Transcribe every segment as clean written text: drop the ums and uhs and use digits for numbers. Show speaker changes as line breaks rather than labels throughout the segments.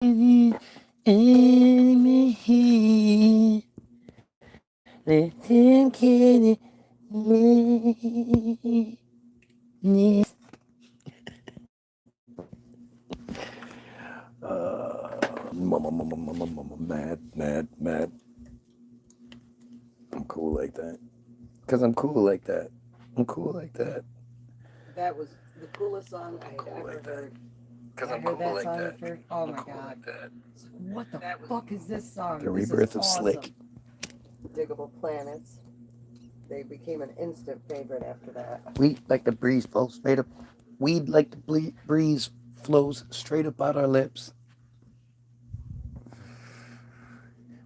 enemy. Let him kill me. Mad. I'm cool like that. Because I'm cool like that. I'm cool like that.
That was the coolest song I had ever heard.
Because
I
I'm
heard
cool
that
like
song
that.
first. Oh my
Cool
god.
like that.
What the fuck is this song?
The
This is
rebirth of
awesome.
Slick.
Diggable Planets. They became an instant favorite after that.
Weed like the breeze flows straight up. Weed like the breeze flows straight up out our lips.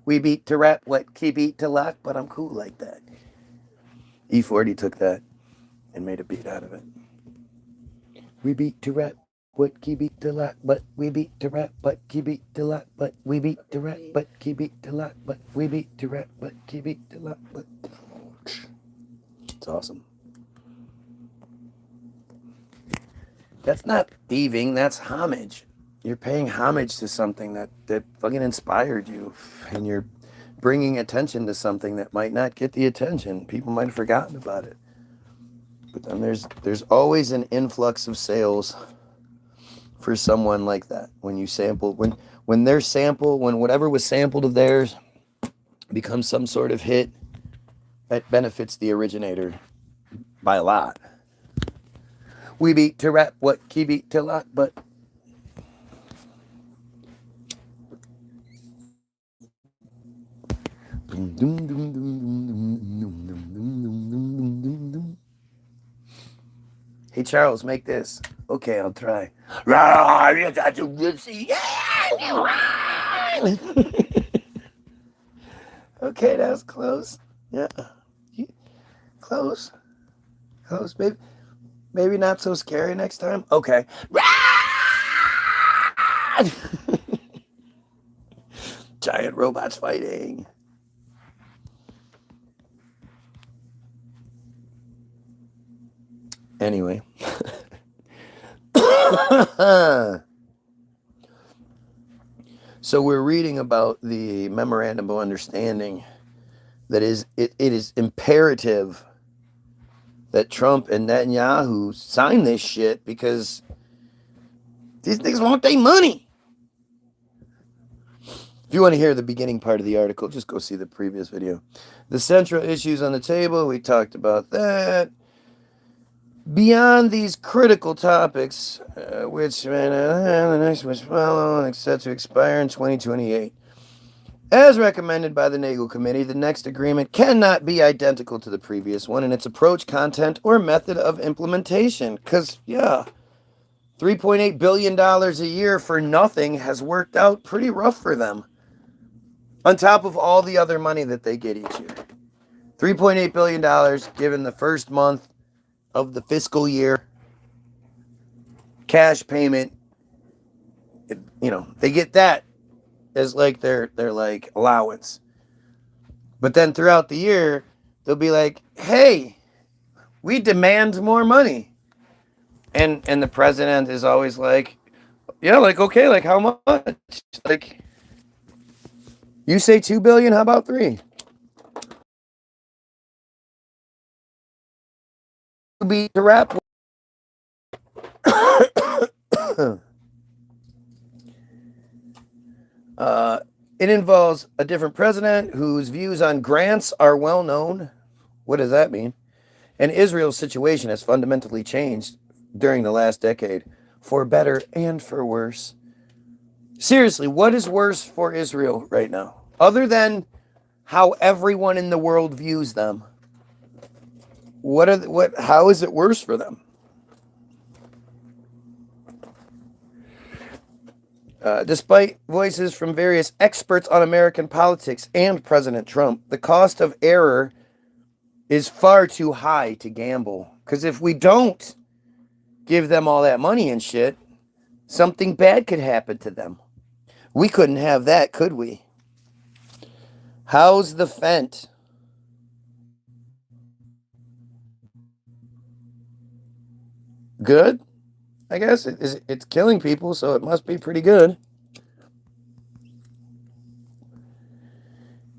We beat to rap what key beat to lock, but I'm cool like that. E40 took that and made a beat out of it. We beat to rap what key beat to lock, but we beat to rap, but key beat to lock, but we beat to rap, but key beat to lock, but we beat to rap, but key beat to lock, but it's awesome. That's not thieving, that's homage. You're paying homage to something that fucking inspired you, and you're bringing attention to something that might not get the attention. People might have forgotten about it. But then there's always an influx of sales for someone like that. When you sample, when their sample, when whatever was sampled of theirs becomes some sort of hit, that benefits the originator by a lot. We beat to rap what key beat to lock, but hey Charles, make this. Okay, I'll try. Okay, that was close. Yeah, close, baby. Maybe not so scary next time. Okay. Giant robots fighting. Anyway. So we're reading about the memorandum of understanding that it is imperative that Trump and Netanyahu sign this shit because these niggas want their money. If you want to hear the beginning part of the article, just go see the previous video. The central issues on the table, we talked about that. Beyond these critical topics, which the next was follow and set to expire in 2028. As recommended by the Nagel Committee, the next agreement cannot be identical to the previous one in its approach, content, or method of implementation. Because, yeah, $3.8 billion a year for nothing has worked out pretty rough for them. On top of all the other money that they get each year. $3.8 billion given the first month of the fiscal year. Cash payment. You know, they get that as like their like allowance. But then throughout the year, they'll be like, hey, we demand more money. And the president is always like, yeah, like, okay, like how much? Like, you say 2 billion, how about 3? Be the rap. It involves a different president whose views on grants are well known. What does that mean? And Israel's situation has fundamentally changed during the last decade, for better and for worse. Seriously, what is worse for Israel right now? Other than how everyone in the world views them. How is it worse for them? Despite voices from various experts on American politics and President Trump, the cost of error is far too high to gamble. Because if we don't give them all that money and shit, something bad could happen to them. We couldn't have that, could we? How's the Fent? Good? I guess it's killing people, so it must be pretty good.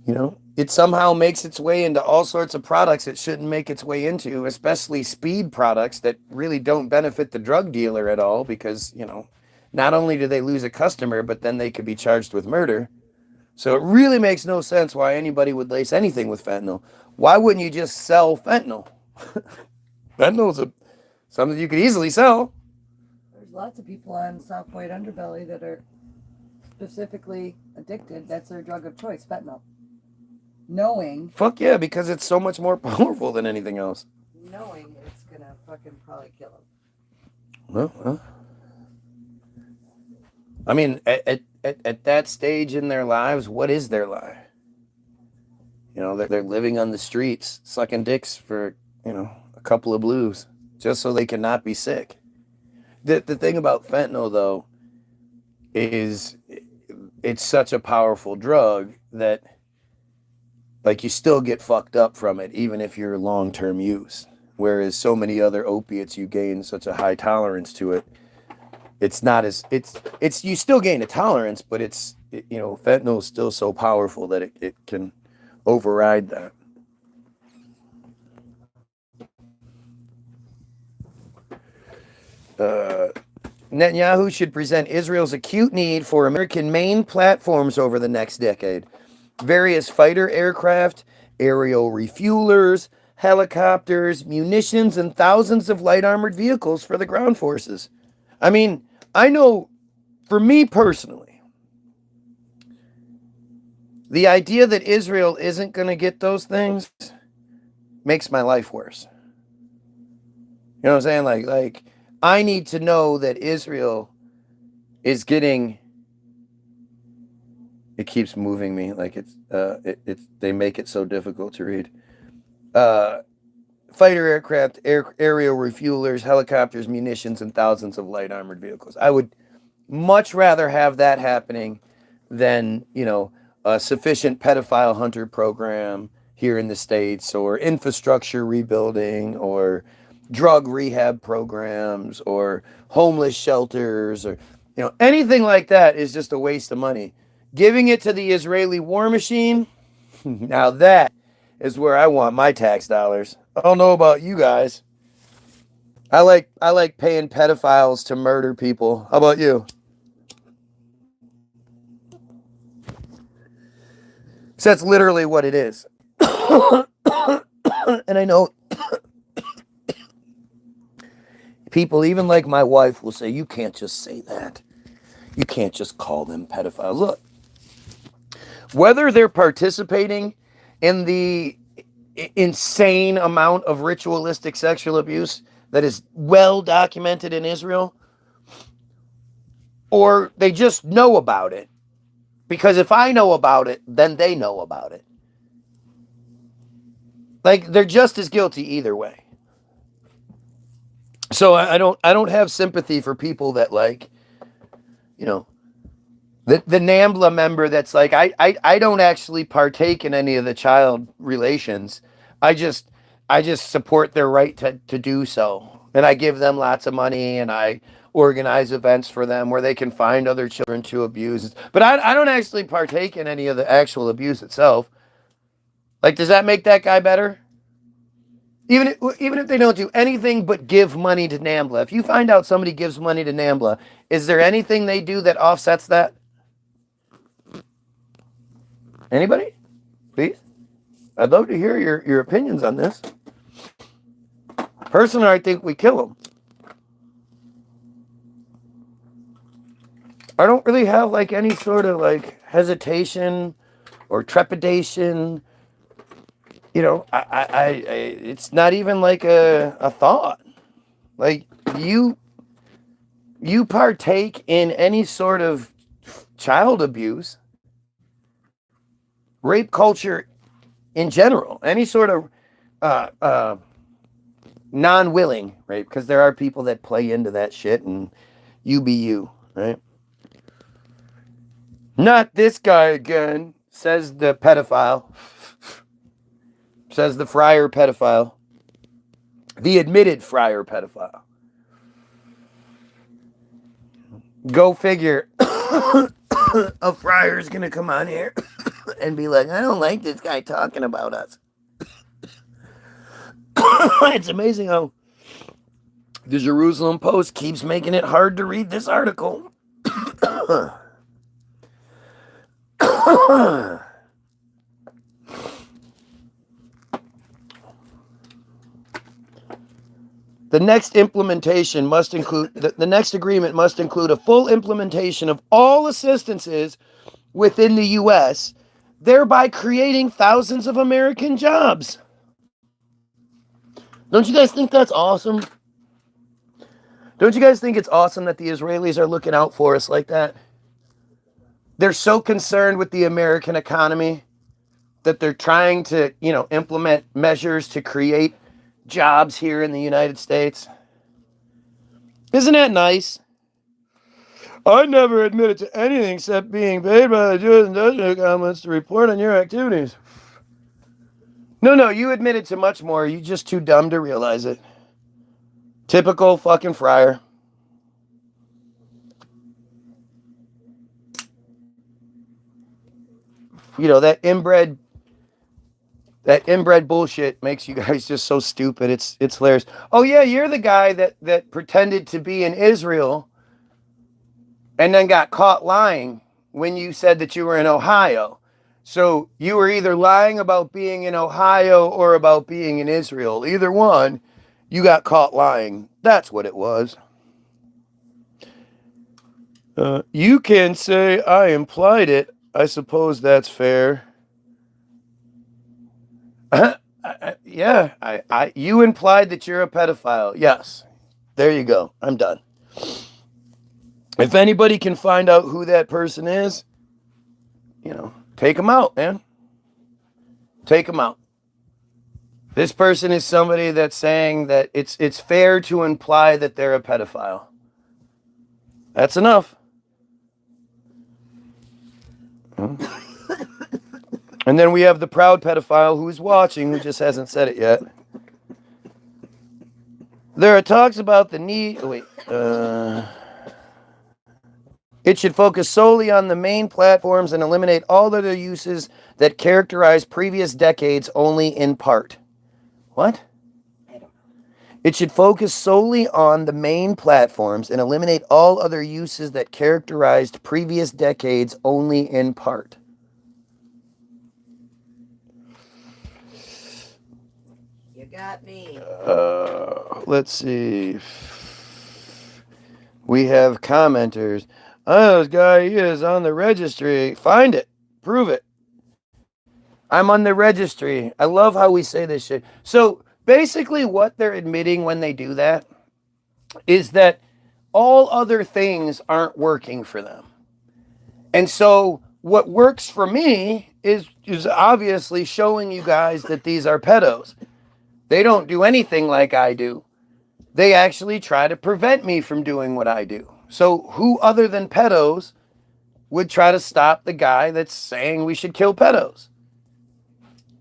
You know, it somehow makes its way into all sorts of products it shouldn't make its way into, especially speed products that really don't benefit the drug dealer at all because, you know, not only do they lose a customer, but then they could be charged with murder. So it really makes no sense why anybody would lace anything with fentanyl. Why wouldn't you just sell fentanyl? Fentanyl is something you could easily sell.
There's lots of people on soft white underbelly that are specifically addicted. That's their drug of choice, fentanyl. Knowing.
Fuck yeah, because it's so much more powerful than anything else.
Knowing it's gonna fucking probably kill them.
Well, I mean, at that stage in their lives, what is their life? You know, they're living on the streets, sucking dicks for, you know, a couple of blues, just so they can not be sick. The thing about fentanyl, though, is it's such a powerful drug that, like, you still get fucked up from it, even if you're long-term use. Whereas so many other opiates, you gain such a high tolerance to it. It's not as, it's you still gain a tolerance, but you know, fentanyl is still so powerful that it can override that. Netanyahu should present Israel's acute need for American main platforms over the next decade. Various fighter aircraft, aerial refuelers, helicopters, munitions, and thousands of light armored vehicles for the ground forces. I mean, I know, for me personally, the idea that Israel isn't going to get those things makes my life worse. You know what I'm saying? Like I need to know that Israel is getting. It keeps moving me like it's they make it so difficult to read. Fighter aircraft, aerial refuelers, helicopters, munitions, and thousands of light armored vehicles. I would much rather have that happening than, you know, a sufficient pedophile hunter program here in the States, or infrastructure rebuilding, or drug rehab programs, or homeless shelters, or, you know, anything like that is just a waste of money. Giving it to the Israeli war machine, now that is where I want my tax dollars. I don't know about you guys. I like paying pedophiles to murder people. How about you? So that's literally what it is. And I know people, even like my wife, will say, you can't just say that. You can't just call them pedophiles. Look, whether they're participating in the insane amount of ritualistic sexual abuse that is well documented in Israel, or they just know about it, because if I know about it, then they know about it. Like, they're just as guilty either way. So I don't have sympathy for people that, like, you know, the NAMBLA member that's like, I don't actually partake in any of the child relations. I just support their right to do so. And I give them lots of money, and I organize events for them where they can find other children to abuse. But I don't actually partake in any of the actual abuse itself. Like, does that make that guy better? Even if they don't do anything but give money to NAMBLA. If you find out somebody gives money to NAMBLA, is there anything they do that offsets that? Anybody? Please? I'd love to hear your opinions on this. Personally, I think we kill them. I don't really have like any sort of like hesitation or trepidation. You know, I it's not even like a thought. Like you partake in any sort of child abuse, rape culture in general, any sort of non-willing rape, because there are people that play into that shit, and you be you, right? Not this guy again, says the pedophile. Says the friar pedophile. The admitted friar pedophile. Go figure. A friar's gonna come on here and be like, I don't like this guy talking about us. It's amazing how the Jerusalem Post keeps making it hard to read this article. The next implementation must include the next agreement must include a full implementation of all assistances within the U.S., thereby creating thousands of American jobs. Don't you guys think that's awesome? Don't you guys think it's awesome that the Israelis are looking out for us like that? They're so concerned with the American economy that they're trying to, implement measures to create jobs here in the United States. Isn't that nice? I never admitted to anything except being paid by the Jewish industrial complex to report on your activities. No, you admitted to much more. You're just too dumb to realize it. Typical fucking friar. That inbred bullshit makes you guys just so stupid. It's hilarious. Oh yeah, you're the guy that pretended to be in Israel and then got caught lying when you said that you were in Ohio. So you were either lying about being in Ohio or about being in Israel. Either one, you got caught lying. That's what it was. You can say I implied it. I suppose that's fair. You implied that you're a pedophile. Yes. There you go. I'm done. If anybody can find out who that person is, take them out, man. Take them out. This person is somebody that's saying that it's fair to imply that they're a pedophile. That's enough. And then we have the proud pedophile who's watching, who just hasn't said it yet. There are talks about the need... It should focus solely on the main platforms and eliminate all other uses that characterize previous decades only in part. What? It should focus solely on the main platforms and eliminate all other uses that characterized previous decades only in part.
You got me.
Let's see. We have commenters. Oh, this guy is on the registry. Find it. Prove it. I'm on the registry. I love how we say this shit. So basically what they're admitting when they do that is that all other things aren't working for them. And so what works for me is obviously showing you guys that these are pedos. They don't do anything like I do. They actually try to prevent me from doing what I do. So who other than pedos would try to stop the guy that's saying we should kill pedos?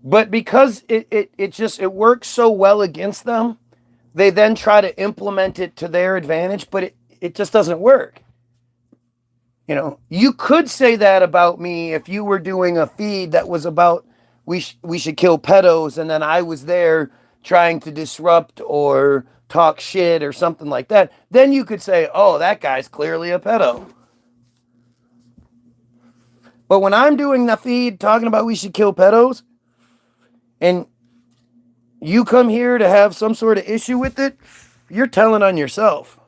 But because it works so well against them, they then try to implement it to their advantage, but it just doesn't work. You could say that about me if you were doing a feed that was about we should kill pedos, and then I was there trying to disrupt or talk shit or something like that. Then you could say, oh, that guy's clearly a pedo. But when I'm doing the feed talking about we should kill pedos, and you come here to have some sort of issue with it, you're telling on yourself.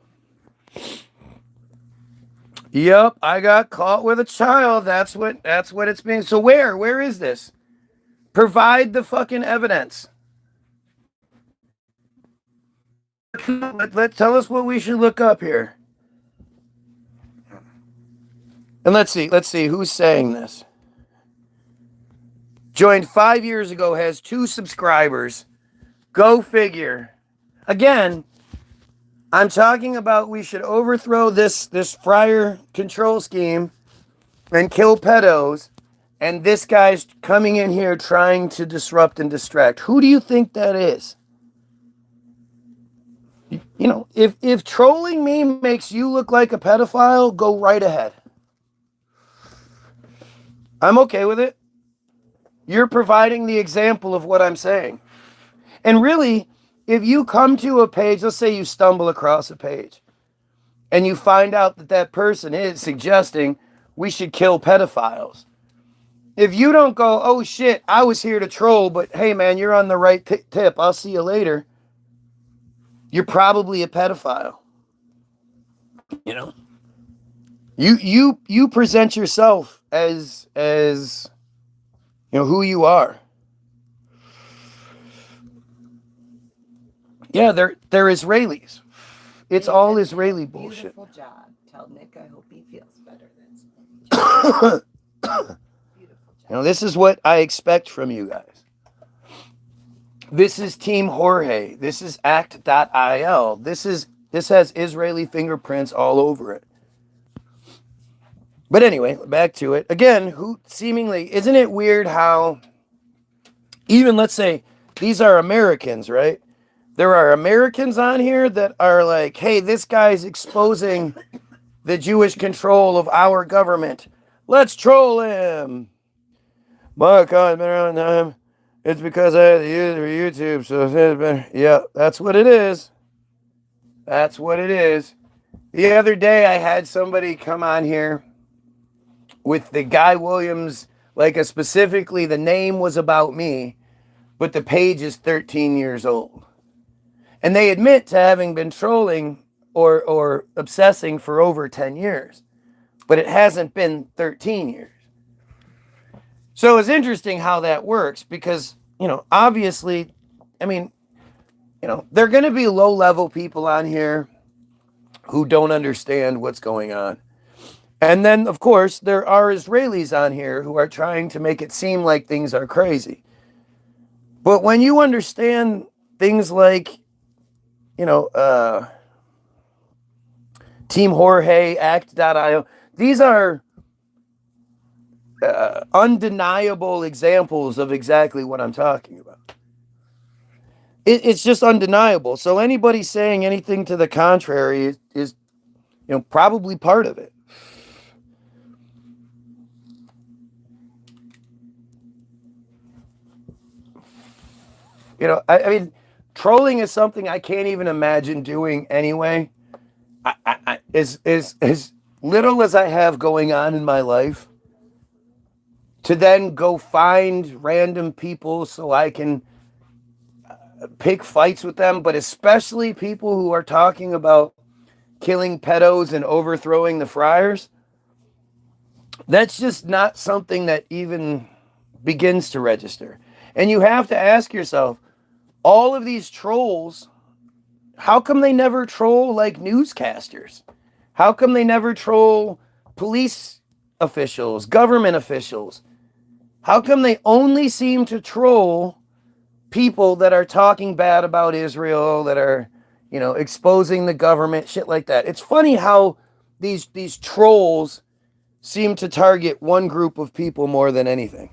Yep, I got caught with a child. That's what it's being. So where is this? Provide the fucking evidence. Tell us what we should look up here. And let's see who's saying this. Joined 5 years ago, has 2 subscribers. Go figure. Again, I'm talking about we should overthrow this friar control scheme and kill pedos, and this guy's coming in here trying to disrupt and distract. Who do you think that is? If trolling me makes you look like a pedophile, go right ahead. I'm okay with it. You're providing the example of what I'm saying. And really, if you come to a page, let's say you stumble across a page, and you find out that that person is suggesting we should kill pedophiles. If you don't go, oh shit, I was here to troll, but hey man, you're on the right tip, I'll see you later, you're probably a pedophile. You know? You present yourself as you know who you are. Yeah, they're Israelis. It's all Israeli bullshit.
Beautiful job. Tell Nick I hope he feels better. That's beautiful job.
You know, this is what I expect from you guys. This is Team Jorge. This is act.il. This has Israeli fingerprints all over it. But anyway, back to it. Again, who seemingly, isn't it weird how even, let's say, these are Americans, right? There are Americans on here that are like, hey, this guy's exposing the Jewish control of our government. Let's troll him. My account's been around time. It's because I had to use it for YouTube, so it's been, yeah, that's what it is. That's what it is. The other day I had somebody come on here with the Guy Williams, like specifically the name was about me, but the page is 13 years old. And they admit to having been trolling or obsessing for over 10 years, but it hasn't been 13 years. So it's interesting how that works because, you know, obviously, I mean, you know, there are going to be low-level people on here who don't understand what's going on. And then, of course, there are Israelis on here who are trying to make it seem like things are crazy. But when you understand things like, you know, Team Jorge, act.io, these are undeniable examples of exactly what I'm talking about. It's just undeniable. So anybody saying anything to the contrary is you know, probably part of it. You know, I mean, trolling is something I can't even imagine doing anyway. As little as I have going on in my life, to then go find random people so I can pick fights with them, but especially people who are talking about killing pedos and overthrowing the friars, that's just not something that even begins to register. And you have to ask yourself, all of these trolls, how come they never troll like newscasters? How come they never troll police officials, government officials? How come they only seem to troll people that are talking bad about Israel, that are, you know, exposing the government, shit like that? It's funny how these trolls seem to target one group of people more than anything.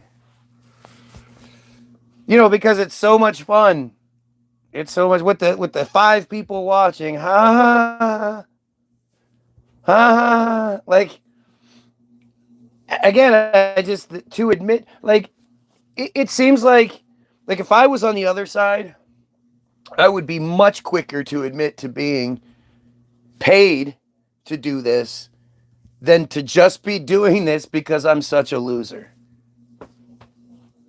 You know, because it's so much fun. It's so much with the 5 people watching. Ha ha ha. Like, again, I just, to admit, like, it seems like if I was on the other side, I would be much quicker to admit to being paid to do this than to just be doing this because I'm such a loser.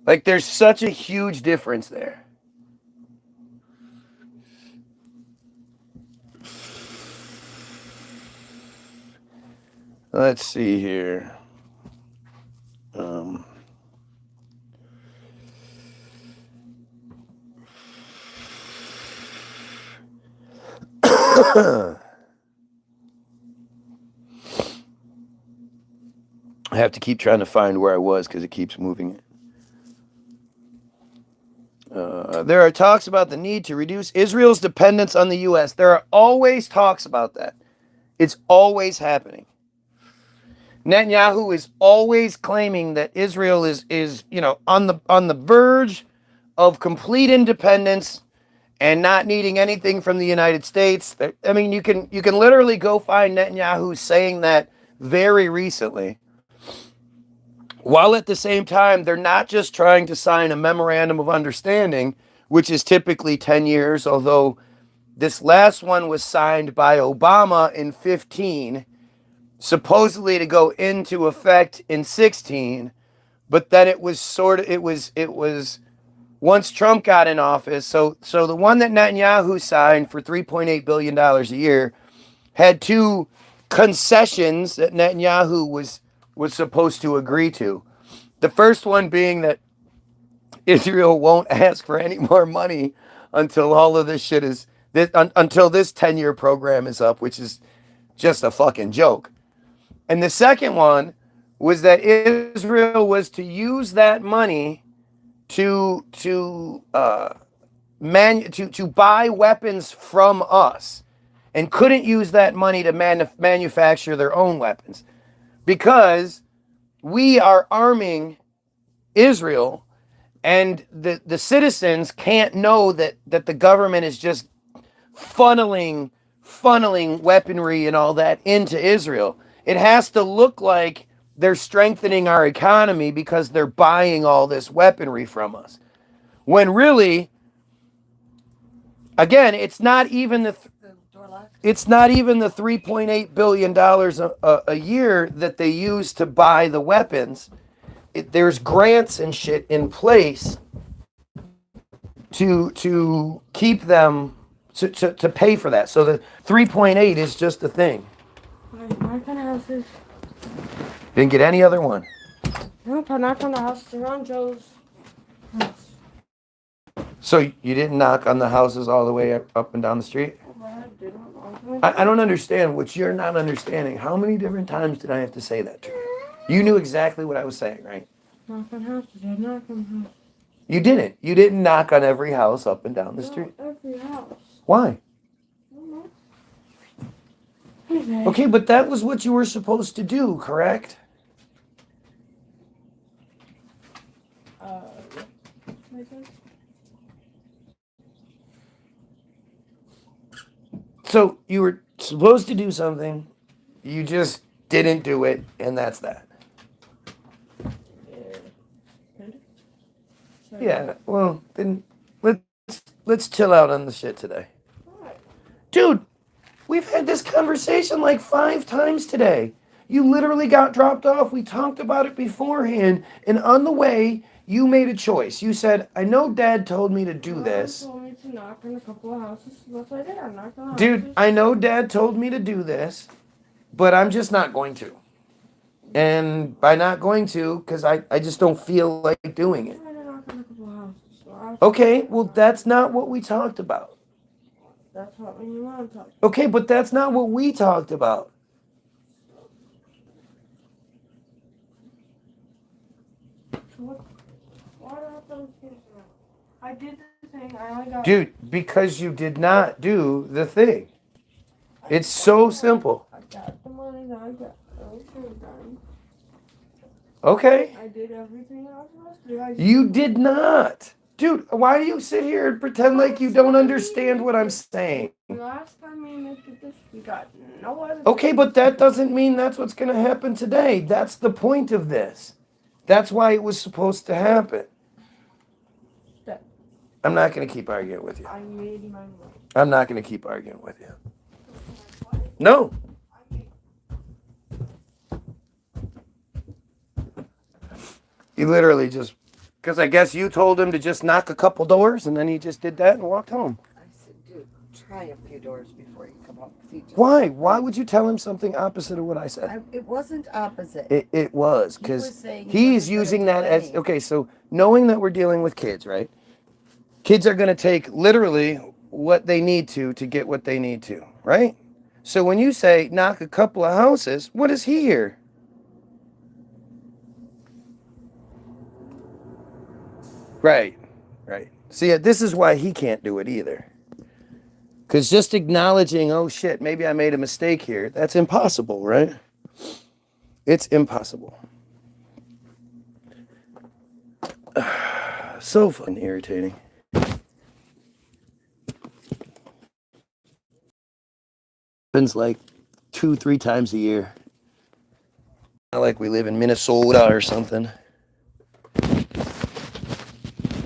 Like, there's such a huge difference there. Let's see here. I have to keep trying to find where I was because it keeps moving it. There are talks about the need to reduce Israel's dependence on the U.S. There are always talks about that. It's always happening. Netanyahu is always claiming that Israel is you know, on the verge of complete independence and not needing anything from the United States. I mean, you can literally go find Netanyahu saying that very recently. while at the same time, they're not just trying to sign a memorandum of understanding, which is typically 10 years, although this last one was signed by Obama in 15, supposedly to go into effect in 16, but then it was once Trump got in office. So the one that Netanyahu signed for $3.8 billion a year had two concessions that Netanyahu was supposed to agree to. The first one being that Israel won't ask for any more money until all of this shit is until this 10-year program is up, which is just a fucking joke. And the second one was that Israel was to use that money to buy weapons from us, and couldn't use that money to manufacture their own weapons because we are arming Israel, and the citizens can't know that the government is just funneling weaponry and all that into Israel. It has to look like they're strengthening our economy because they're buying all this weaponry from us. When really, again, it's not even the $3.8 billion a year that they use to buy the weapons. There's grants and shit in place to keep them to pay for that. So the 3.8 is just a thing.
My kind of house is.
Didn't get any other one.
Nope, I knocked on the house. They're on Joe's house.
So you didn't knock on the houses all the way up and down the street? I don't understand what you're not understanding. How many different times did I have to say that to you? You knew exactly what I was saying, right?
Knock on houses. I knock on houses.
You didn't. You didn't knock on every house up and down the street.
Every house.
Why?
Okay.
Okay, but that was what you were supposed to do, correct? So you were supposed to do something, you just didn't do it, and that's that. Yeah, well, then let's chill out on the shit today. Dude, we've had this conversation like 5 times today. You literally got dropped off. We talked about it beforehand, and on the way, you made a choice. You said, I know Dad told me to do this.
He told me to knock on a couple of houses, so that's what I did. I knocked on
Dude,
houses.
I know Dad told me to do this, but I'm just not going to. And by not going to, because I just don't feel like doing it.
I tried to knock on a couple of houses, so
Okay, well, that's not what we talked about.
that's what you want to talk.
Okay, but that's not what we talked about.
So why do I have those things around? I did the thing. I only got.
Dude, because you did not do the thing. It's so simple.
I got the money that I got. Done.
Okay.
I did everything I was supposed to do.
You did not. Dude, why do you sit here and pretend like you don't understand what I'm saying?
Last time we did this, we got no other.
Okay, but that doesn't mean that's what's going to happen today. That's the point of this. That's why it was supposed to happen.
Step.
I'm not going to keep arguing with you.
I made my money.
I'm not going to keep arguing with you. No. You literally just, because I guess you told him to just knock a couple doors, and then he just did that and walked home.
I said, dude, try a few doors before you come home.
Why? Why would you tell him something opposite of what I said?
It wasn't opposite.
It was,
He
because
was saying
he's
he wasn't
using
gonna
that
do
as,
any.
okay, so knowing that we're dealing with kids, right? Kids are going to take literally what they need to get what they need to, right? So when you say knock a couple of houses, what does he hear? Right, right. See, this is why he can't do it either. Because just acknowledging, oh shit, maybe I made a mistake here, that's impossible, right? It's impossible. So fucking irritating. Happens like 2-3 times a year. Not like we live in Minnesota or something.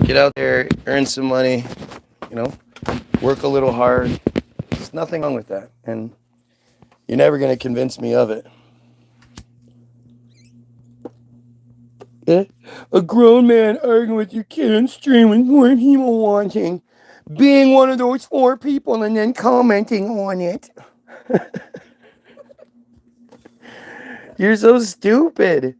Get out there, earn some money, you know, work a little hard. There's nothing wrong with that. And you're never going to convince me of it. A grown man arguing with your kid on stream with more people watching. Being one of those 4 people and then commenting on it. You're so stupid.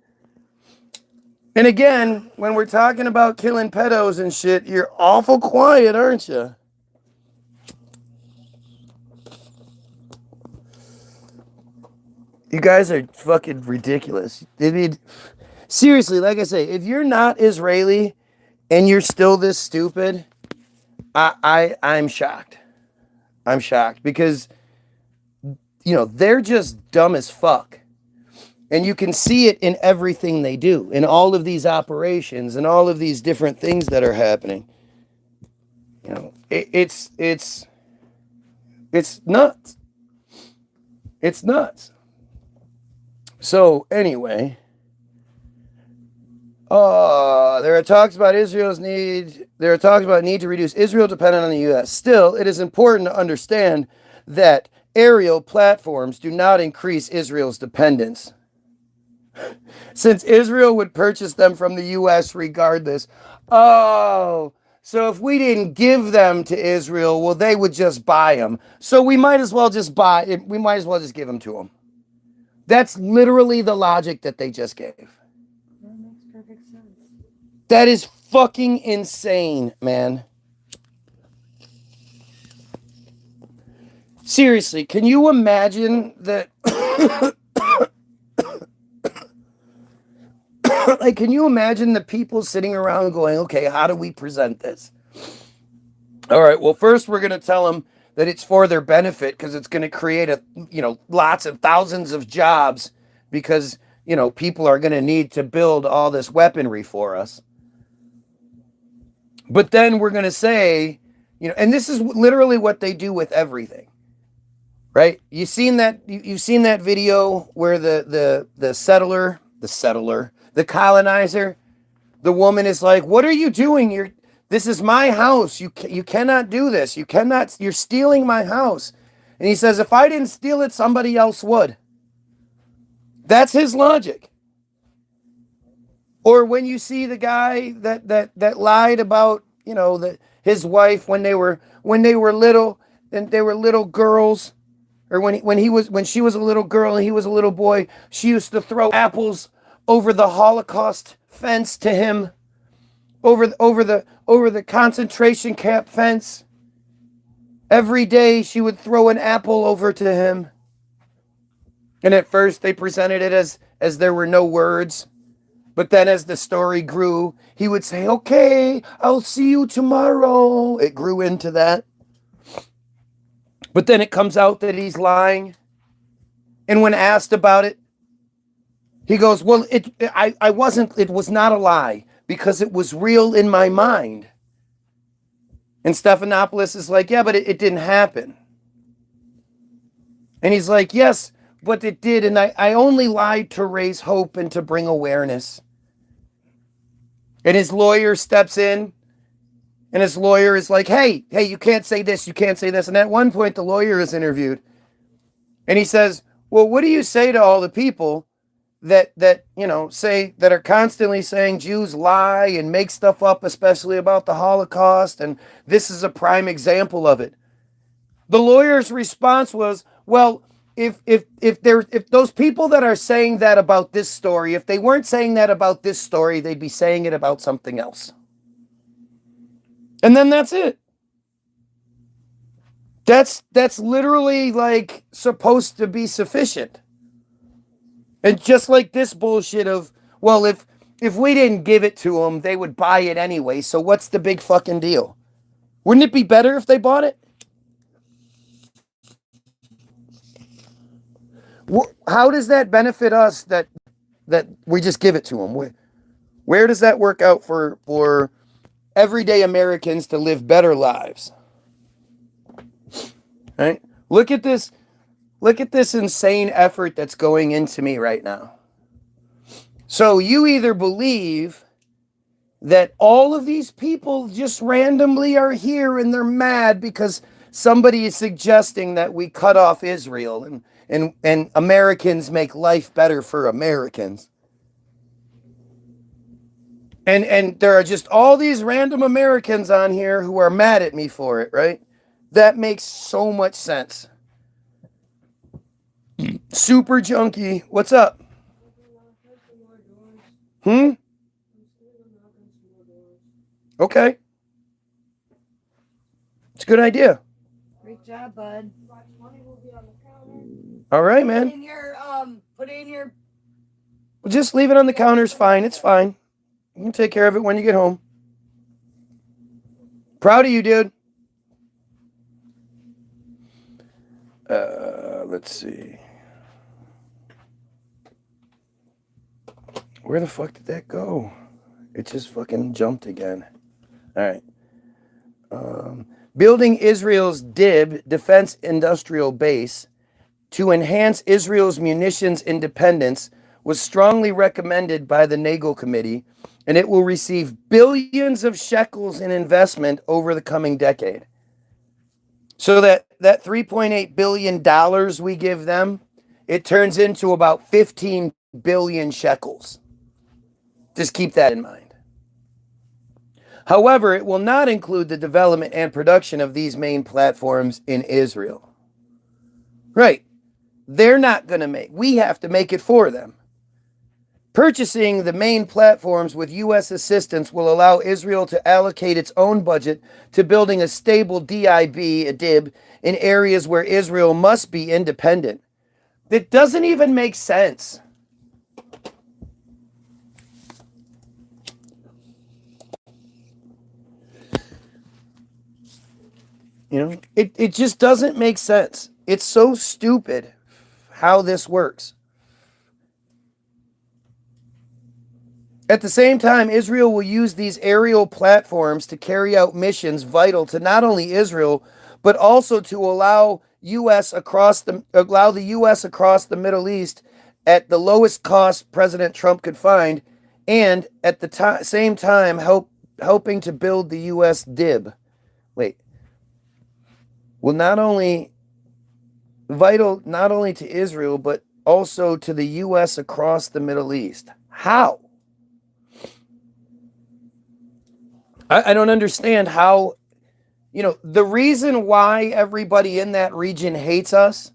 And again, when we're talking about killing pedos and shit, you're awful quiet, aren't you? You guys are fucking ridiculous. I mean, seriously, like I say, if you're not Israeli and you're still this stupid, I'm shocked. I'm shocked because, you know, they're just dumb as fuck. And you can see it in everything they do, in all of these operations and all of these different things that are happening. You know, it's nuts. It's nuts. So anyway, there are talks about need to reduce Israel dependent on the U.S. Still, it is important to understand that aerial platforms do not increase Israel's dependence, since Israel would purchase them from the U.S. regardless. Oh, so if we didn't give them to Israel, well, they would just buy them. So we might as well just give them to them. That's literally the logic that they just gave.
That makes perfect sense.
That is fucking insane, man. Seriously, can you imagine that? Like, can you imagine the people sitting around going, okay, how do we present this? All right, well, first we're going to tell them that it's for their benefit because it's going to create lots of thousands of jobs because, you know, people are going to need to build all this weaponry for us. But then we're going to say, you know, and this is literally what they do with everything, right? You've seen that video where the colonizer, the woman is like, what are you doing? This is my house. You cannot do this. You're stealing my house. And he says, if I didn't steal it, somebody else would. That's his logic. Or when you see the guy that lied about, you know, his wife when they were little, and they were little girls, or when she was a little girl and he was a little boy, she used to throw apples over the Holocaust fence to him, over the concentration camp fence. Every day she would throw an apple over to him. And at first they presented it as there were no words. But then as the story grew, he would say, okay, I'll see you tomorrow. It grew into that. But then it comes out that he's lying. And when asked about it, he goes, well, it was not a lie because it was real in my mind. And Stephanopoulos is like, yeah, but it didn't happen. And he's like, yes, but it did. And I only lied to raise hope and to bring awareness. And his lawyer steps in, and his lawyer is like, hey, you can't say this, you can't say this. And at one point, the lawyer is interviewed. And he says, well, what do you say to all the people that you know, say, that are constantly saying Jews lie and make stuff up, especially about the Holocaust, and this is a prime example of it? The lawyer's response was, well, if those people that are saying that about this story, if they weren't saying that about this story, they'd be saying it about something else. And then that's it. That's literally like supposed to be sufficient. And just like this bullshit of, well, if we didn't give it to them, they would buy it anyway. So what's the big fucking deal? Wouldn't it be better if they bought it? How does that benefit us that we just give it to them? Where does that work out for everyday Americans to live better lives? Right? Look at this insane effort that's going into me right now. So you either believe that all of these people just randomly are here and they're mad because somebody is suggesting that we cut off Israel and Americans make life better for Americans. And there are just all these random Americans on here who are mad at me for it, right? That makes so much sense. Super Junkie, what's up? Okay. It's a good idea.
Great job, bud.
All right, man.
Put in your.
Well, just leave it on the counter is fine. It's fine. You can take care of it when you get home. Proud of you, dude. Let's see. Where the fuck did that go? It just fucking jumped again. All right. Building Israel's DIB, Defense Industrial Base, to enhance Israel's munitions independence was strongly recommended by the Nagel Committee, and it will receive billions of shekels in investment over the coming decade. So that $3.8 billion we give them, it turns into about 15 billion shekels. Just keep that in mind. However, it will not include the development and production of these main platforms in Israel. Right. They're not going to make. We have to make it for them. Purchasing the main platforms with U.S. assistance will allow Israel to allocate its own budget to building a stable DIB, a DIB, in areas where Israel must be independent. It doesn't even make sense. You know, it just doesn't make sense. It's so stupid how this works. At the same time, Israel will use these aerial platforms to carry out missions vital to not only Israel, but also to allow the U.S. across the Middle East at the lowest cost President Trump could find, and at the same time helping to build the U.S. DIB. Will not only vital not only to Israel, but also to the U.S. across the Middle East. How? I don't understand how, the reason why everybody in that region hates us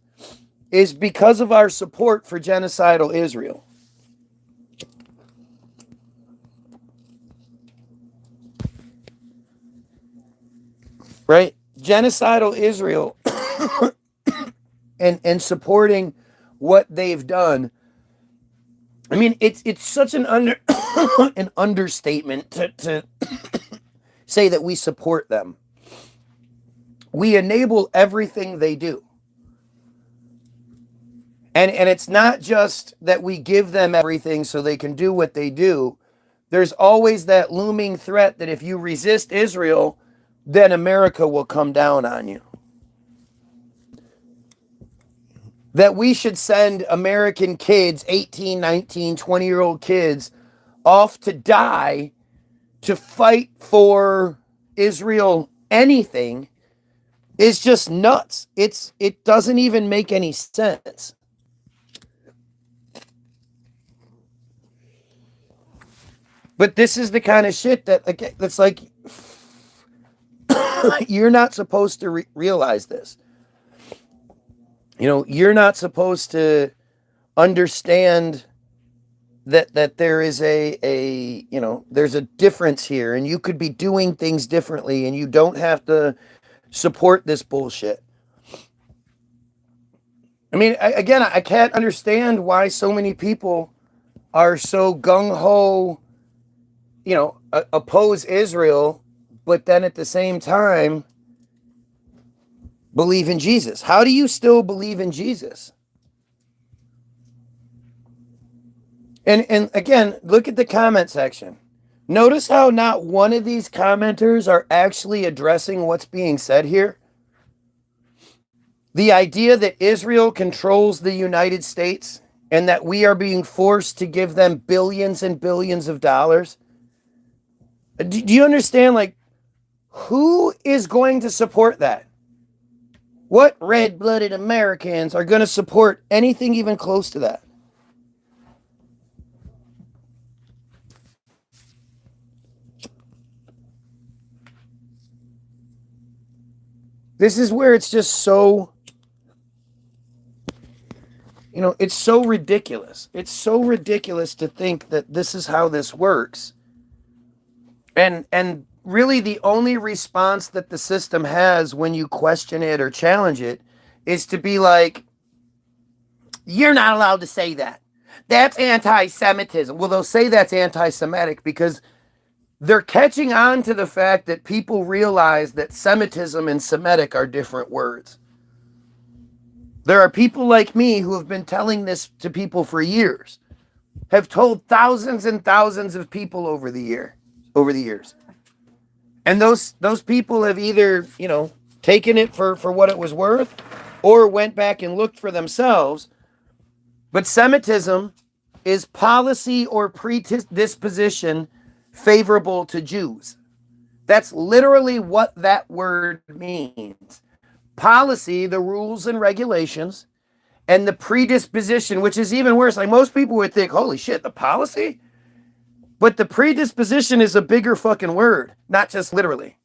is because of our support for genocidal Israel. Right? Genocidal Israel and supporting what they've done. I mean, it's such an understatement to say that we support them. We enable everything they do. And it's not just that we give them everything so they can do what they do. There's always that looming threat that if you resist Israel, then America will come down on you. That we should send American kids, 18, 19, 20-year-old kids, off to die to fight for Israel anything is just nuts. It doesn't even make any sense. But this is the kind of shit that's like, you're not supposed to realize this. You're not supposed to understand that there is there's a difference here, and you could be doing things differently, and you don't have to support this bullshit. I mean, I can't understand why so many people are so gung-ho, oppose Israel, but then at the same time believe in Jesus. How do you still believe in Jesus? And again, look at the comment section. Notice how not one of these commenters are actually addressing what's being said here. The idea that Israel controls the United States and that we are being forced to give them billions and billions of dollars? Do you understand? Like, who is going to support that? What red-blooded Americans are going to support anything even close to that? This is where it's just so, it's so ridiculous. It's so ridiculous to think that this is how this works. And really the only response that the system has when you question it or challenge it is to be like, you're not allowed to say that. That's anti-Semitism. Well, they'll say that's anti-Semitic because they're catching on to the fact that people realize that Semitism and Semitic are different words. There are people like me who have been telling this to people for years, have told thousands and thousands of people over the years. And those people have either, taken it for what it was worth or went back and looked for themselves. But Semitism is policy or predisposition favorable to Jews. That's literally what that word means. Policy, the rules and regulations, and the predisposition, which is even worse. Like, most people would think, holy shit, the policy? But the predisposition is a bigger fucking word, not just literally.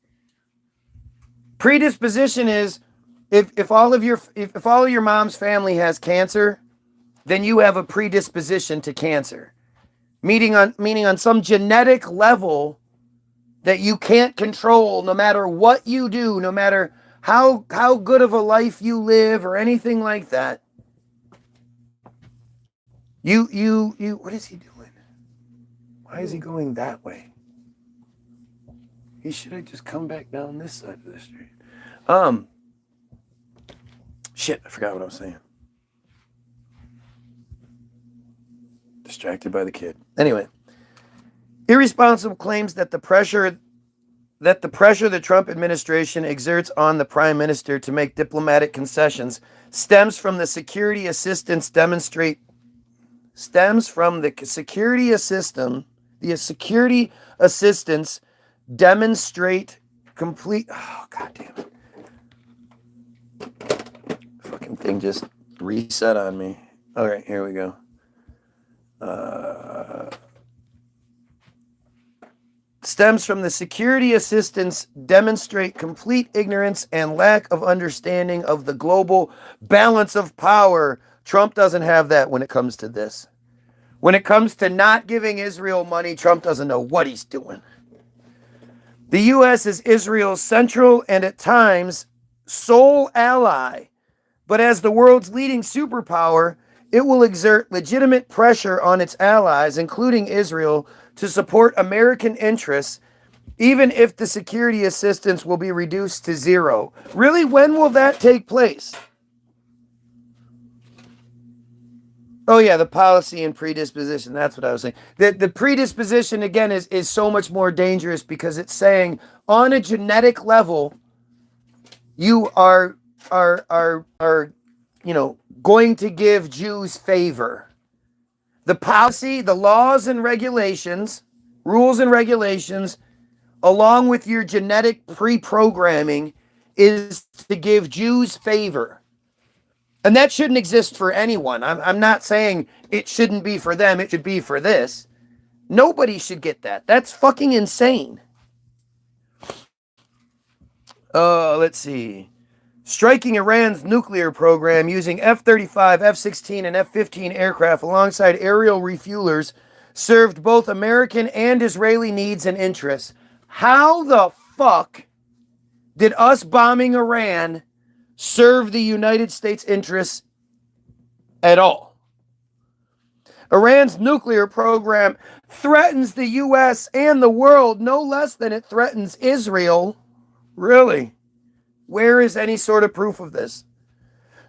Predisposition is if all of your mom's family has cancer, then you have a predisposition to cancer. Meaning on some genetic level that you can't control, no matter what you do, no matter how good of a life you live or anything like that. You what is he doing? Why is he going that way? He should have just come back down this side of the street. Shit, I forgot what I was saying. Distracted by the kid. Anyway, irresponsible claims that the pressure the Trump administration exerts on the prime minister to make diplomatic concessions stems from the security assistance demonstrate complete. Oh, god damn it. Fucking thing just reset on me. All right, here we go. Stems from the security assistance demonstrate complete ignorance and lack of understanding of the global balance of power. Trump doesn't have that when it comes to this. When it comes to not giving Israel money, Trump doesn't know what he's doing. The U.S. is Israel's central and at times sole ally, but as the world's leading superpower, it will exert legitimate pressure on its allies, including Israel, to support American interests, even if the security assistance will be reduced to zero. Really, when will that take place? Oh yeah, the policy and predisposition. That's what I was saying. The predisposition, again, is so much more dangerous because it's saying on a genetic level, you are going to give Jews favor. The policy, the laws and regulations, rules and regulations, along with your genetic pre-programming, is to give Jews favor. And that shouldn't exist for anyone. I'm not saying it shouldn't be for them. It should be for this. Nobody should get that. That's fucking insane. Let's see. Striking Iran's nuclear program using F-35, F-16, and F-15 aircraft alongside aerial refuelers served both American and Israeli needs and interests. How the fuck did us bombing Iran serve the United States interests at all? Iran's nuclear program threatens the U.S. and the world no less than it threatens Israel. Really? Where is any sort of proof of this?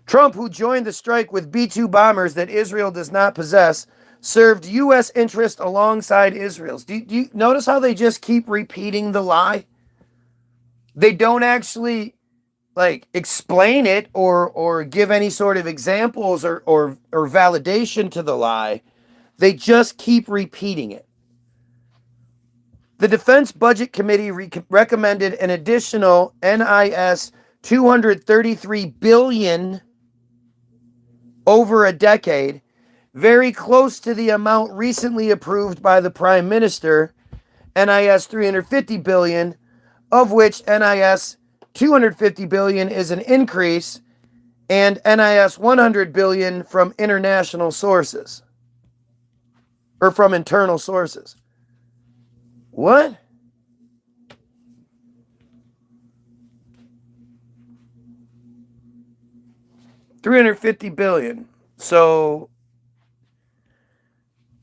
Trump, who joined the strike with B-2 bombers that Israel does not possess, served U.S. interest alongside Israel's. Do you notice how they just keep repeating the lie? They don't actually like explain it or give any sort of examples or validation to the lie. They just keep repeating it. The Defense Budget Committee recommended an additional NIS 233 billion over a decade, very close to the amount recently approved by the Prime Minister, NIS 350 billion, of which NIS 250 billion is an increase and NIS 100 billion from international sources or from internal sources. What? $350 billion. So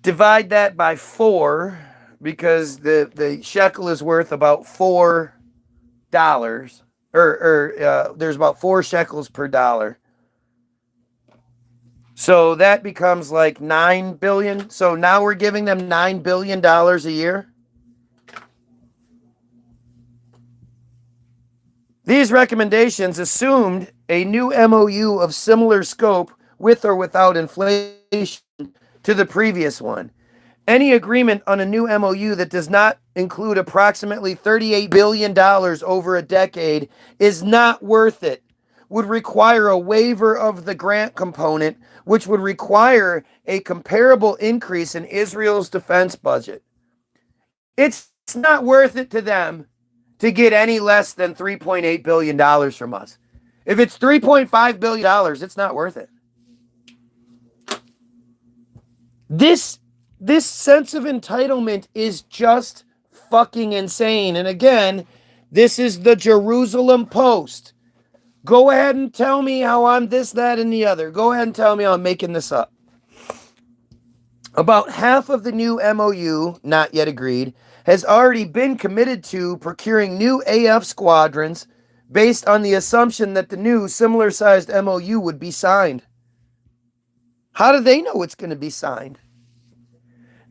divide that by 4 because the shekel is worth about $4 or there's about 4 shekels per dollar. So that becomes like 9 billion. So now we're giving them $9 billion a year. These recommendations assumed a new MOU of similar scope with or without inflation to the previous one. Any agreement on a new MOU that does not include approximately $38 billion over a decade is not worth it. Would require a waiver of the grant component, which would require a comparable increase in Israel's defense budget. It's not worth it to them to get any less than $3.8 billion from us. If it's $3.5 billion, it's not worth it. This sense of entitlement is just fucking insane. And again, this is the Jerusalem Post. Go ahead and tell me how I'm this, that, and the other. Go ahead and tell me I'm making this up. About half of the new MOU, not yet agreed, has already been committed to procuring new AF squadrons based on the assumption that the new similar-sized MOU would be signed. How do they know it's going to be signed?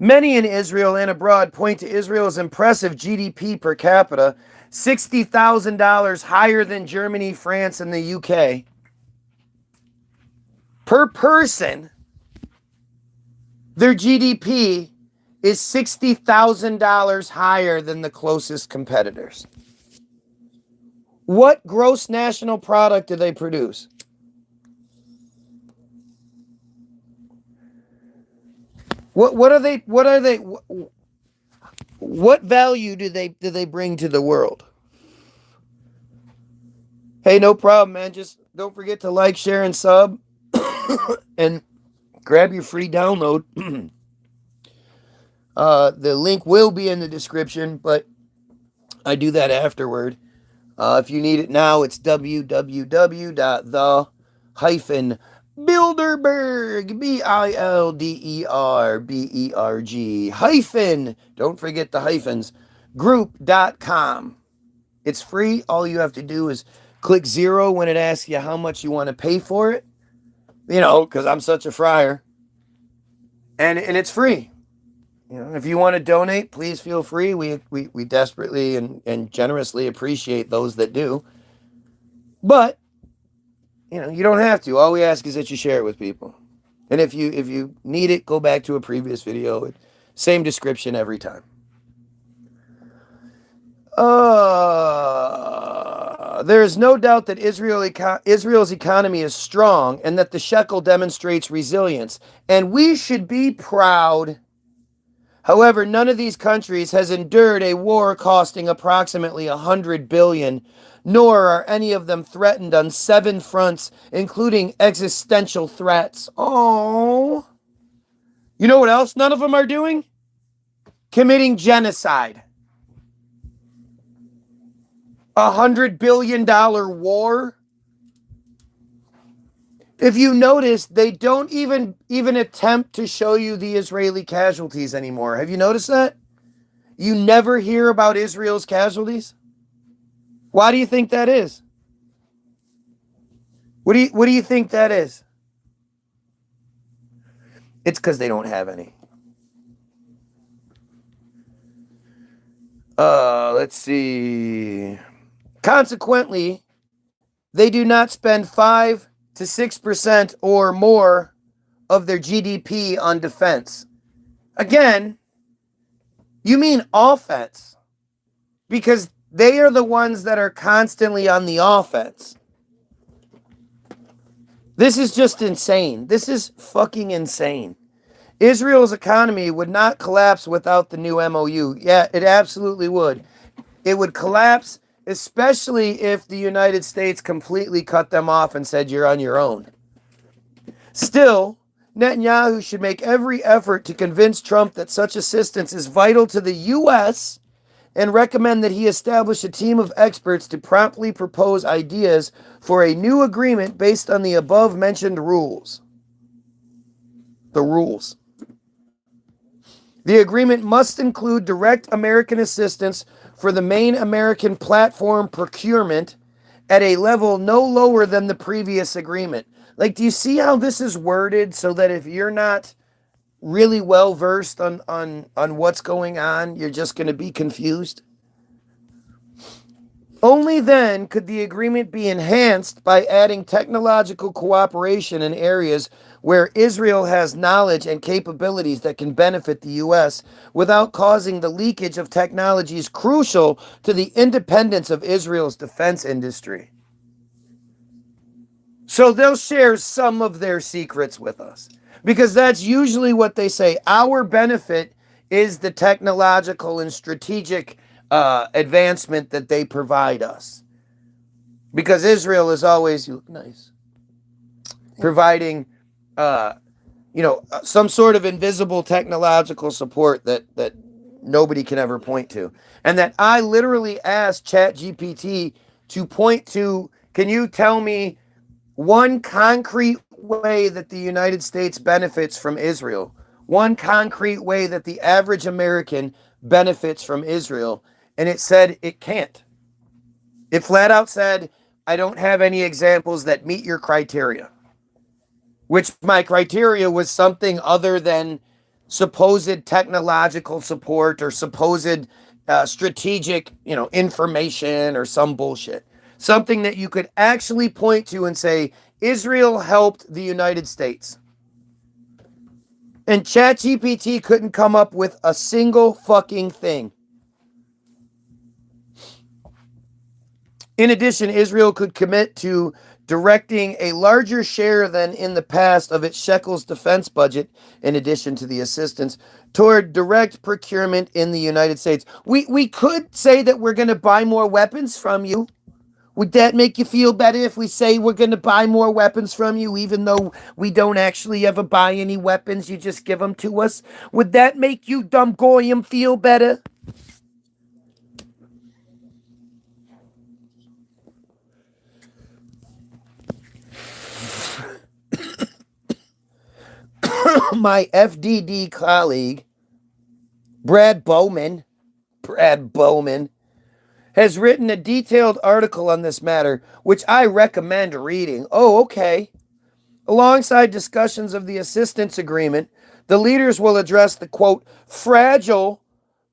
Many in Israel and abroad point to Israel's impressive GDP per capita, $60,000 higher than Germany, France, and the UK. Per person, their GDP is $60,000 higher than the closest competitors. What gross national product do they produce? What value do they bring to the world? Hey, no problem, man. Just don't forget to like, share, and sub. And grab your free download. The link will be in the description, but I do that afterward. If you need it now, it's www.the-bilderberg, BILDERBERG, hyphen, don't forget the hyphens, group.com. It's free. All you have to do is click 0 when it asks you how much you want to pay for it. You know, because I'm such a friar. And it's free. You know, if you want to donate, please feel free. We desperately and generously appreciate those that do. But, you know, you don't have to. All we ask is that you share it with people. And if you need it, go back to a previous video. Same description every time. There is no doubt that Israel's economy is strong and that the shekel demonstrates resilience. And we should be proud. However, none of these countries has endured a war costing approximately $100 billion, nor are any of them threatened on 7 fronts, including existential threats. Oh, you know what else none of them are doing? Committing genocide. $100 billion war. If you notice, they don't even attempt to show you the Israeli casualties anymore. Have you noticed that? You never hear about Israel's casualties? Why do you think that is? What do you think that is? It's because they don't have any. Let's see. Consequently, they do not spend 5 to 6% or more of their GDP on defense. Again, you mean offense, because they are the ones that are constantly on the offense. This is just insane. This is fucking insane. Israel's economy would not collapse without the new MOU. Yeah, it absolutely would. It would collapse, especially if the United States completely cut them off and said, you're on your own. Still, Netanyahu should make every effort to convince Trump that such assistance is vital to the U.S. and recommend that he establish a team of experts to promptly propose ideas for a new agreement based on the above-mentioned rules. The rules. The agreement must include direct American assistance for the main American platform procurement at a level no lower than the previous agreement. Like, do you see how this is worded so that if you're not really well versed on what's going on, you're just going to be confused? Only then could the agreement be enhanced by adding technological cooperation in areas where Israel has knowledge and capabilities that can benefit the U.S. without causing the leakage of technologies crucial to the independence of Israel's defense industry. So they'll share some of their secrets with us, because that's usually what they say. Our benefit is the technological and strategic advancement that they provide us, because Israel is always, you look nice, providing some sort of invisible technological support that nobody can ever point to. And that I literally asked ChatGPT to point to, can you tell me one concrete way that the United States benefits from Israel? One concrete way that the average American benefits from Israel? And it said it can't. It flat out said, I don't have any examples that meet your criteria. Which my criteria was something other than supposed technological support or supposed strategic, information or some bullshit. Something that you could actually point to and say, Israel helped the United States. And ChatGPT couldn't come up with a single fucking thing. In addition, Israel could commit to directing a larger share than in the past of its shekels defense budget, in addition to the assistance, toward direct procurement in the United States. We could say that we're going to buy more weapons from you. Would that make you feel better if we say we're going to buy more weapons from you, even though we don't actually ever buy any weapons, you just give them to us? Would that make you dumb Goyim feel better? My FDD colleague, Brad Bowman, has written a detailed article on this matter, which I recommend reading. Oh, okay. Alongside discussions of the assistance agreement, the leaders will address the, quote, fragile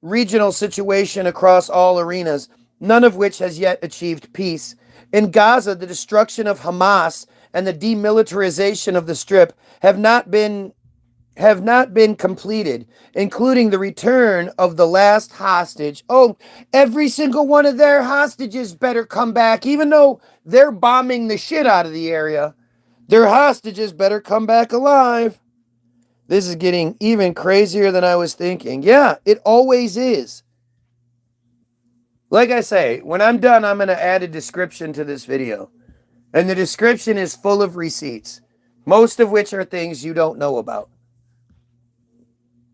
regional situation across all arenas, none of which has yet achieved peace. In Gaza, the destruction of Hamas and the demilitarization of the Strip have not been completed, including the return of the last hostage. Oh, every single one of their hostages better come back, even though they're bombing the shit out of the area. Their hostages better come back alive. This is getting even crazier than I was thinking. Yeah, it always is. Like I say, when I'm done, I'm going to add a description to this video. And the description is full of receipts, most of which are things you don't know about.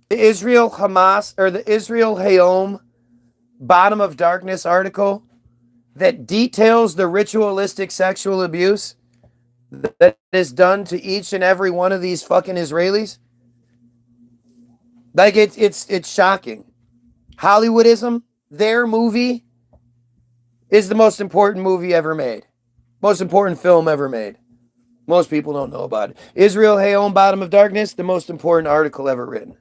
The Israel Hayom Bottom of Darkness article that details the ritualistic sexual abuse that is done to each and every one of these fucking Israelis. Like, it's shocking. Hollywoodism, their movie, is the most important movie ever made. Most important film ever made. Most people don't know about it. Israel Hayom Bottom of Darkness, the most important article ever written.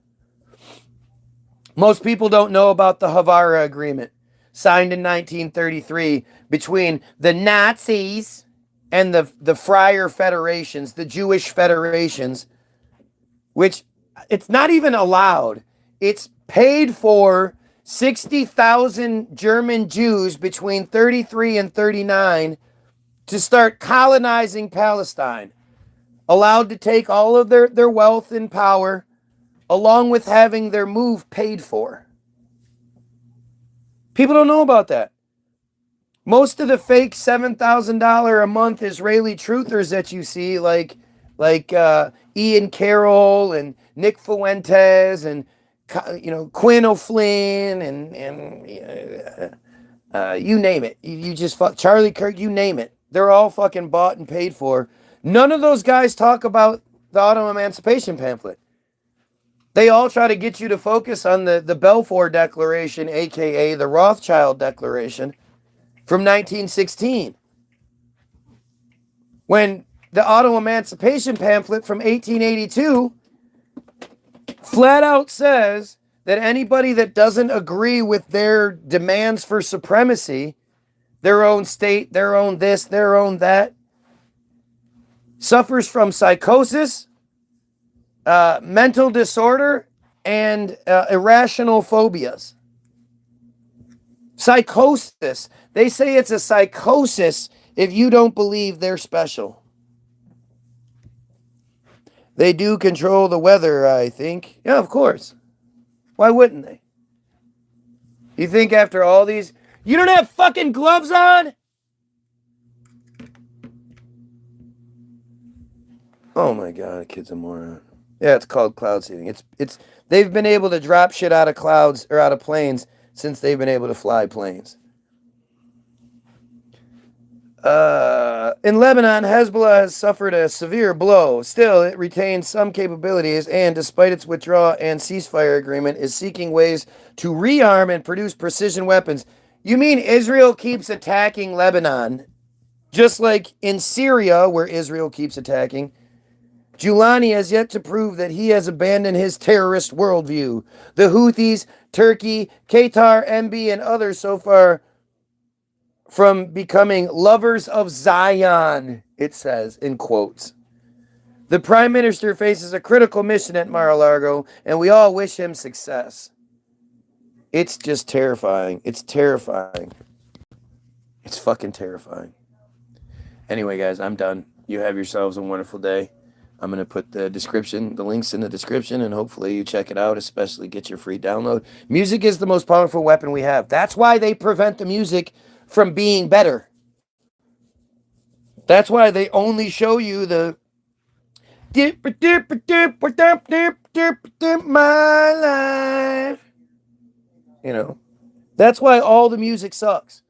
Most people don't know about the Havara Agreement, signed in 1933 between the Nazis and the friar federations, the Jewish federations, which it's not even allowed. It's paid for 60,000 German Jews between 33 and 39 to start colonizing Palestine, allowed to take all of their wealth and power, along with having their move paid for. People don't know about that. Most of the fake $7,000 a month Israeli truthers that you see, like Ian Carroll and Nick Fuentes and Quinn O'Flynn and you name it. You just fuck Charlie Kirk. You name it. They're all fucking bought and paid for. None of those guys talk about the auto emancipation pamphlet. They all try to get you to focus on the Balfour Declaration, aka the Rothschild Declaration from 1916. When the auto emancipation pamphlet from 1882 flat out says that anybody that doesn't agree with their demands for supremacy, their own state, their own this, their own that, suffers from psychosis, mental disorder, and irrational phobias. Psychosis. They say it's a psychosis if you don't believe they're special. They do control the weather, I think. Yeah, of course. Why wouldn't they? You think after all these... You don't have fucking gloves on? Oh my god, a kid's a moron. Yeah, it's called cloud seeding. It's they've been able to drop shit out of clouds or out of planes since they've been able to fly planes. In Lebanon, Hezbollah has suffered a severe blow. Still, it retains some capabilities and, despite its withdrawal and ceasefire agreement, is seeking ways to rearm and produce precision weapons. You mean Israel keeps attacking Lebanon, just like in Syria, where Israel keeps attacking? Giuliani has yet to prove that he has abandoned his terrorist worldview. The Houthis, Turkey, Qatar, MB, and others so far from becoming lovers of Zion, it says, in quotes. The Prime Minister faces a critical mission at Mar-a-Lago, and we all wish him success. It's just terrifying. It's terrifying. It's fucking terrifying. Anyway, guys, I'm done. You have yourselves a wonderful day. I'm going to put the links in the description, and hopefully you check it out, especially get your free download. Music is the most powerful weapon we have. That's why they prevent the music from being better. That's why they only show you the my life. That's why all the music sucks.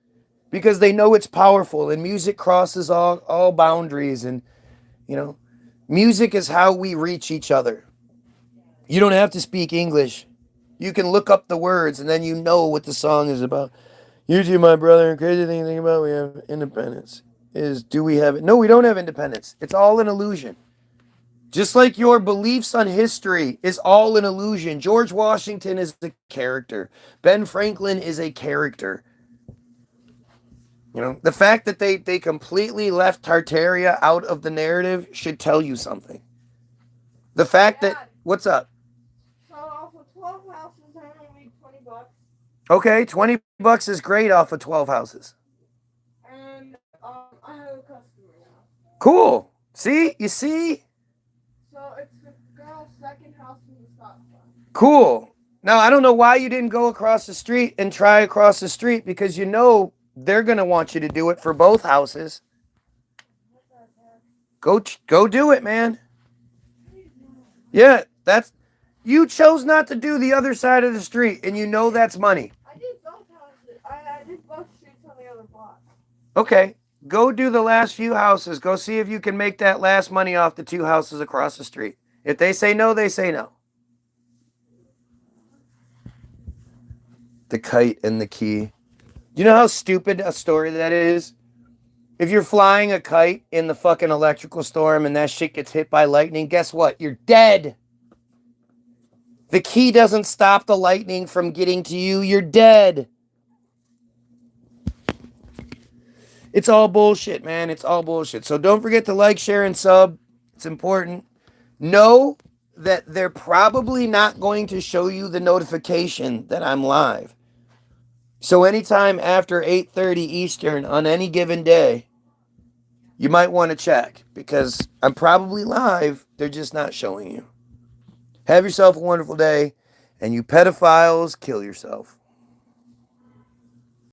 Because they know it's powerful, and music crosses all boundaries, and music is how we reach each other. You don't have to speak English. You can look up the words, and then you know what the song is about. Usually, my brother, crazy thing about we have independence is, do we have it? No, we don't have independence. It's all an illusion. Just like your beliefs on history is all an illusion. George Washington is a character. Ben Franklin is a character. The fact that they completely left Tartaria out of the narrative should tell you something. The fact that... What's up?
So off of 12 houses, I only made $20.
Okay, $20 is great off of 12 houses.
And I have a customer now.
Cool. See? You see?
So it's the girl's second house from the stop sign.
Cool. Now, I don't know why you didn't go across the street and try across the street, because they're going to want you to do it for both houses. Go do it, man. Yeah, you chose not to do the other side of the street, and that's money.
I did both houses. I did both streets on the other block.
Okay, go do the last few houses. Go see if you can make that last money off the two houses across the street. If they say no, they say no. The kite and the key. Do you know how stupid a story that is? If you're flying a kite in the fucking electrical storm and that shit gets hit by lightning, guess what? You're dead. The key doesn't stop the lightning from getting to you. You're dead. It's all bullshit, man. It's all bullshit. So don't forget to like, share, and sub. It's important. Know that they're probably not going to show you the notification that I'm live. So anytime after 8:30 Eastern on any given day, you might want to check because I'm probably live. They're just not showing you. Have yourself a wonderful day, and you pedophiles, kill yourself.